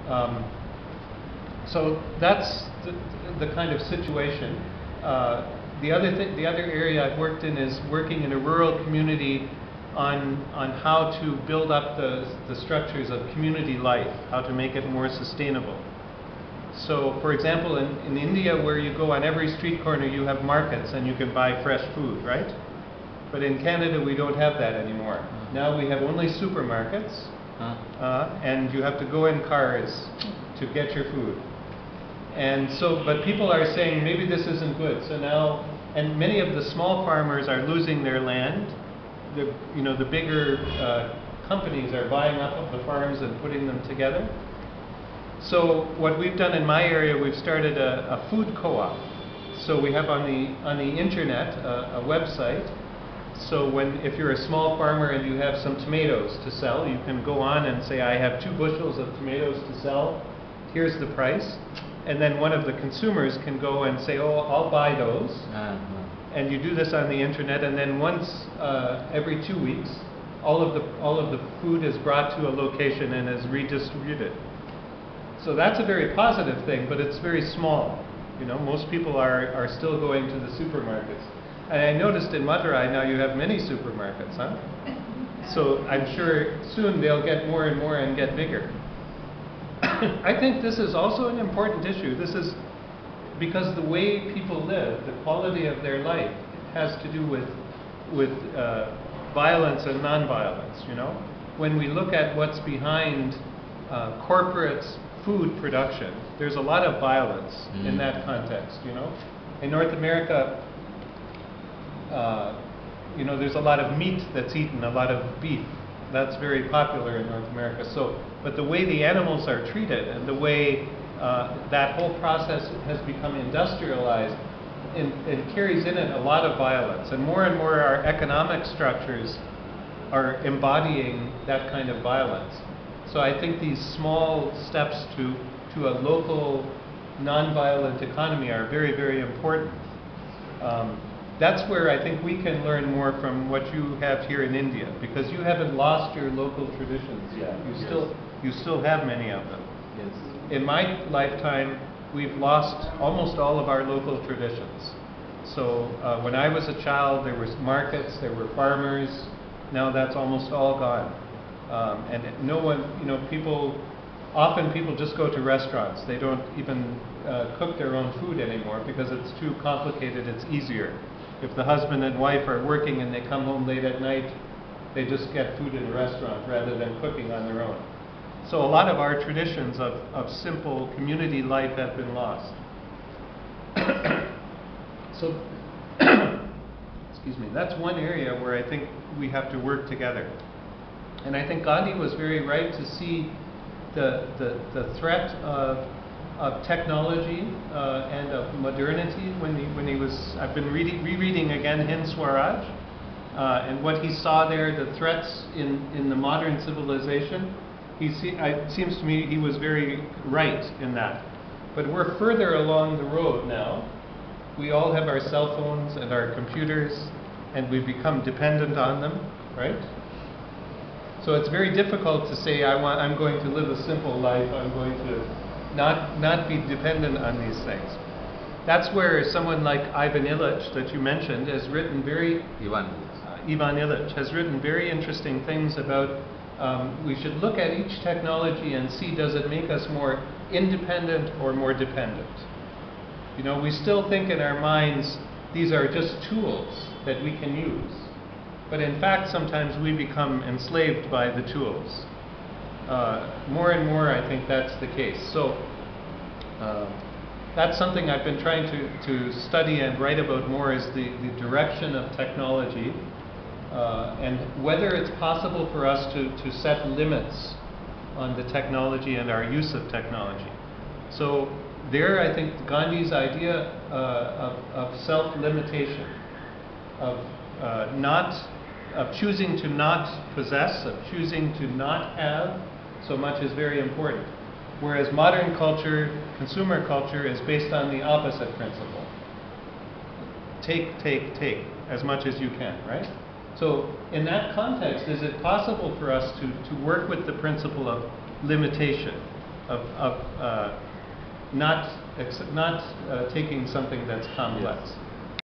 Um, so that's the kind of situation. The other area I've worked in is working in a rural community on how to build up the structures of community life, how to make it more sustainable. So, for example, in India, where you go on every street corner, you have markets and you can buy fresh food, right? But in Canada, we don't have that anymore. Now we have only supermarkets, and you have to go in cars to get your food. And so, but people are saying maybe this isn't good. So now, and many of the small farmers are losing their land. The bigger companies are buying up the farms and putting them together. So what we've done in my area, we've started a food co-op. So we have on the internet a website. So if you're a small farmer and you have some tomatoes to sell, you can go on and say, I have 2 bushels of tomatoes to sell. Here's the price. And then one of the consumers can go and say, oh, I'll buy those. And you do this on the internet, and then once every 2 weeks, all of the food is brought to a location and is redistributed. So that's a very positive thing, but it's very small. Most people are still going to the supermarkets. And I noticed in Madurai now you have many supermarkets, huh? So I'm sure soon they'll get more and more and get bigger. I think this is also an important issue. This is because the way people live, the quality of their life, has to do with violence and non-violence. When we look at what's behind corporate food production, there's a lot of violence in that context. In North America, there's a lot of meat that's eaten, a lot of beef. That's very popular in North America. But the way the animals are treated and the way that whole process has become industrialized, it carries in it a lot of violence. And more our economic structures are embodying that kind of violence. So I think these small steps to a local, non-violent economy are very, very important. That's where I think we can learn more from what you have here in India, because you haven't lost your local traditions yet. You still have many of them. Yes. In my lifetime, we've lost almost all of our local traditions. So when I was a child, there was markets, there were farmers. Now that's almost all gone. And no one, often people just go to restaurants. They don't even cook their own food anymore because it's too complicated. It's easier. If the husband and wife are working and they come home late at night, they just get food in a restaurant rather than cooking on their own. So a lot of our traditions of simple community life have been lost. So, excuse me, that's one area where I think we have to work together. And I think Gandhi was very right to see the threat of technology and of modernity when he was. I've been rereading again Hind Swaraj, and what he saw there, the threats in the modern civilization. It seems to me he was very right in that. But we're further along the road now. We all have our cell phones and our computers, and we've become dependent on them, right? So it's very difficult to say, I'm going to live a simple life, I'm going to not be dependent on these things. That's where someone like Ivan Illich, that you mentioned, has written Ivan Illich has written very interesting things about we should look at each technology and see, does it make us more independent or more dependent? We still think in our minds these are just tools that we can use. But in fact, sometimes we become enslaved by the tools. More and more, I think that's the case. So that's something I've been trying to study and write about more, is the direction of technology and whether it's possible for us to set limits on the technology and our use of technology. So there, I think Gandhi's idea of self-limitation, of choosing to not possess, of choosing to not have so much, is very important. Whereas modern culture, consumer culture, is based on the opposite principle. Take as much as you can, right? So in that context, is it possible for us to work with the principle of limitation? of not taking something that's complex. Yes.